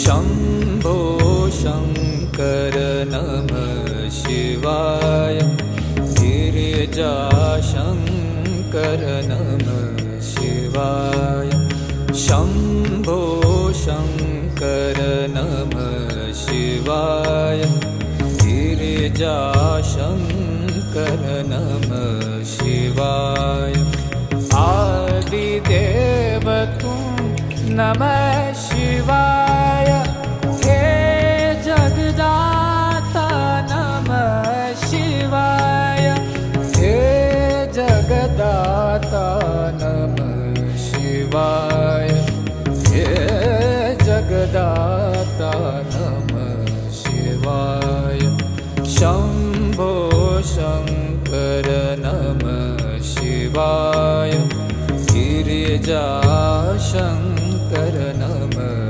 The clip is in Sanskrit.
शम्भो शङ्कर नमः शिवाय गिरिजाशङ्कर नमः शिवाय शम्भो शङ्कर नमः शिवाय गिरिजाशङ्कर नमः शिवाय आदिदेव तुं नमः शिवाय